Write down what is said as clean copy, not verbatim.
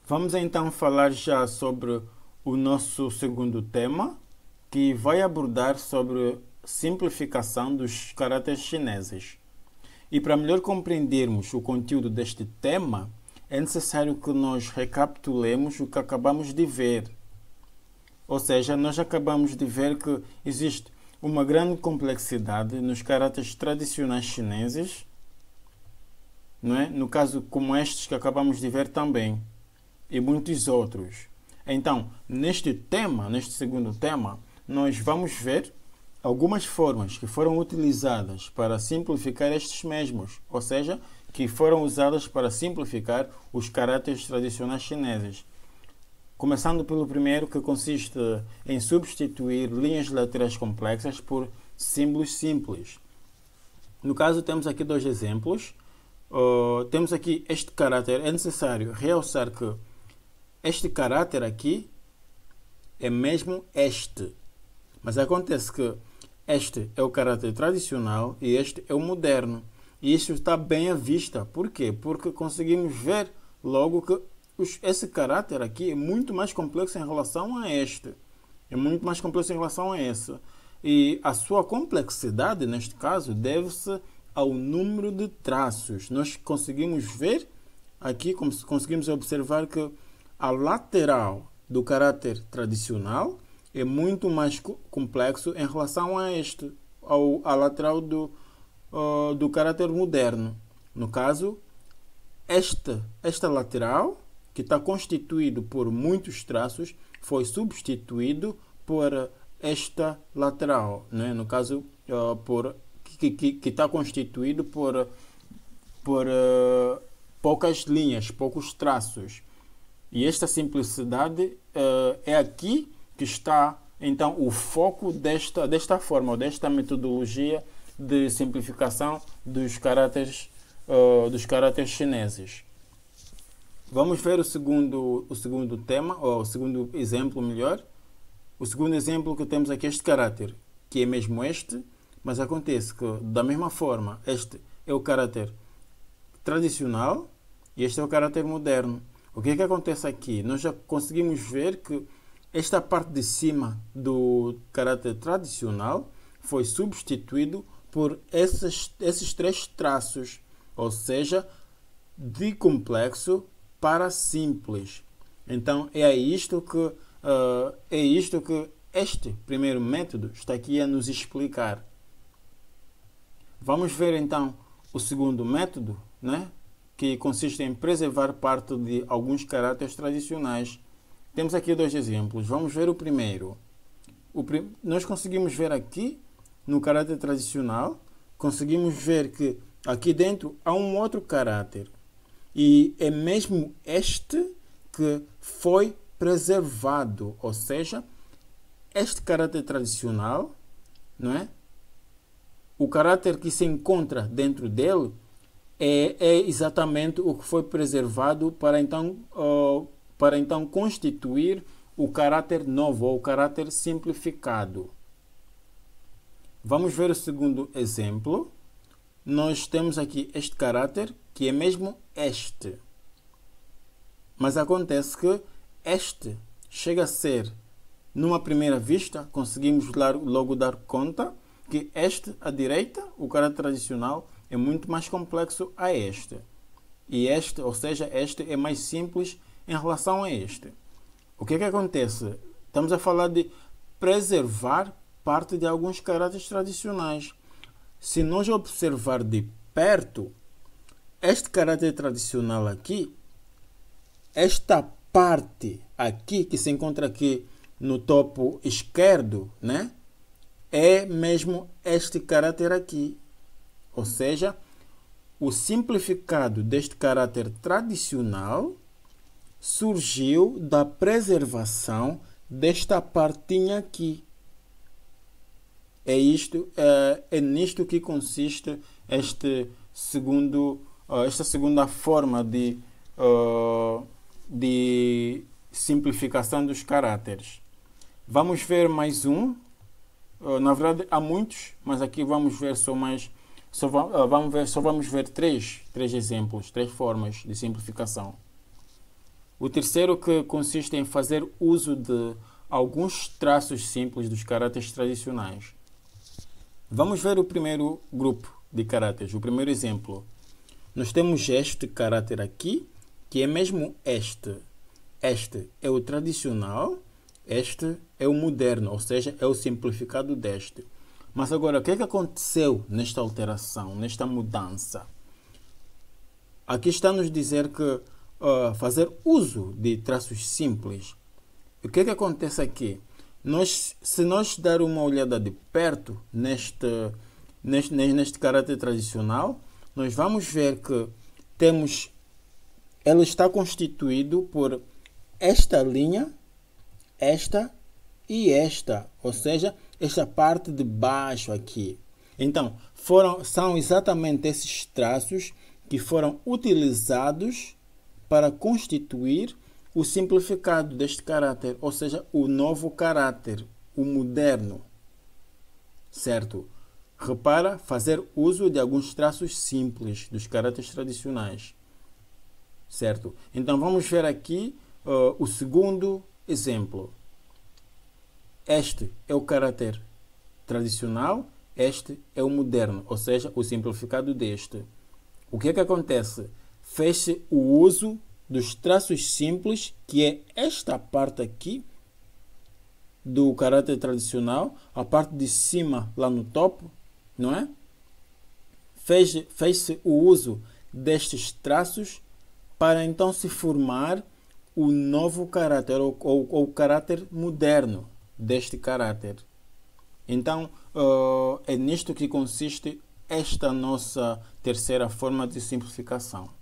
Vamos então falar já sobre o nosso segundo tema, que vai abordar sobre simplificação dos caracteres chineses. E para melhor compreendermos o conteúdo deste tema, é necessário que nós recapitulemos o que acabamos de ver. Ou seja, nós acabamos de ver que existe uma grande complexidade nos caracteres tradicionais chineses, não é? No caso como estes que acabamos de ver também, e muitos outros. Então, neste segundo tema, nós vamos ver algumas formas que foram utilizadas para simplificar estes mesmos, ou seja, que foram usadas para simplificar os caracteres tradicionais chineses. Começando pelo primeiro, que consiste em substituir linhas laterais complexas por símbolos simples. No caso, temos aqui dois exemplos. Temos aqui este caráter. É necessário realçar que este caráter aqui é mesmo este. Mas acontece que este é o caráter tradicional e este é o moderno. E isso está bem à vista. Por quê? Porque conseguimos ver logo que esse caráter aqui é muito mais complexo em relação a este. É muito mais complexo em relação a esse. E a sua complexidade, neste caso, deve-se ao número de traços. Nós conseguimos ver aqui, conseguimos observar que a lateral do caráter tradicional é muito mais complexo em relação a este, a lateral do caráter moderno. No caso, esta lateral, que está constituído por muitos traços, foi substituído por esta lateral, né? No caso, que está constituído por poucas linhas, poucos traços. E esta simplicidade é aqui que está, então, o foco desta forma, ou desta metodologia de simplificação dos caracteres chineses. Vamos ver o segundo tema, ou o segundo exemplo melhor. O segundo exemplo que temos aqui é este caráter, que é mesmo este, mas acontece que, da mesma forma, este é o caráter tradicional e este é o caráter moderno. O que é que acontece aqui? Nós já conseguimos ver que esta parte de cima do caráter tradicional foi substituído por esses três traços, ou seja, de complexo para simples. Então é isto que este primeiro método está aqui a nos explicar. Vamos ver então o segundo método, né? Que consiste em preservar parte de alguns caracteres tradicionais. Temos aqui dois exemplos. Vamos ver o primeiro. Nós conseguimos ver aqui, no caráter tradicional, conseguimos ver que aqui dentro há um outro caráter. E é mesmo este que foi preservado. Ou seja, este caráter tradicional, não é? O caráter que se encontra dentro dele é exatamente o que foi preservado para então constituir o caráter novo, ou o caráter simplificado. Vamos ver o segundo exemplo. Nós temos aqui este caráter, que é mesmo este. Mas acontece que este chega a ser, numa primeira vista, conseguimos logo dar conta que este, à direita, o caráter tradicional, é muito mais complexo a este. E este, ou seja, este é mais simples em relação a este. O que é que acontece? Estamos a falar de preservar parte de alguns caracteres tradicionais. Se nós observar de perto, este caráter tradicional aqui, esta parte aqui, que se encontra aqui no topo esquerdo, né? É mesmo este caráter aqui. Ou seja, o simplificado deste caráter tradicional surgiu da preservação desta partinha aqui. É nisto que consiste esta segunda forma de simplificação dos caracteres. Vamos ver mais um. Na verdade, há muitos, mas aqui vamos ver só vamos ver três exemplos, três formas de simplificação. O terceiro que consiste em fazer uso de alguns traços simples dos caracteres tradicionais. Vamos ver o primeiro grupo de caracteres, o primeiro exemplo. Nós temos este caráter aqui, que é mesmo este. Este é o tradicional, este é o moderno, ou seja, é o simplificado deste. Mas agora, o que é que aconteceu nesta alteração, nesta mudança? Aqui está a nos dizer que fazer uso de traços simples. O que é que acontece aqui? Se nós dar uma olhada de perto neste caráter tradicional, nós vamos ver que ele está constituído por esta linha, esta e esta, ou seja, esta parte de baixo aqui. Então, são exatamente esses traços que foram utilizados para constituir o simplificado deste caráter, ou seja, o novo caráter, o moderno. Certo? Repara, fazer uso de alguns traços simples dos caráteres tradicionais. Certo? Então, vamos ver aqui o segundo exemplo. Este é o caráter tradicional, este é o moderno, ou seja, o simplificado deste. O que é que acontece? Fez-se o uso dos traços simples, que é esta parte aqui do caráter tradicional, a parte de cima lá no topo, não é? Fez-se o uso destes traços para então se formar o novo caráter, ou o caráter moderno deste caráter. Então, é nisto que consiste esta nossa terceira forma de simplificação.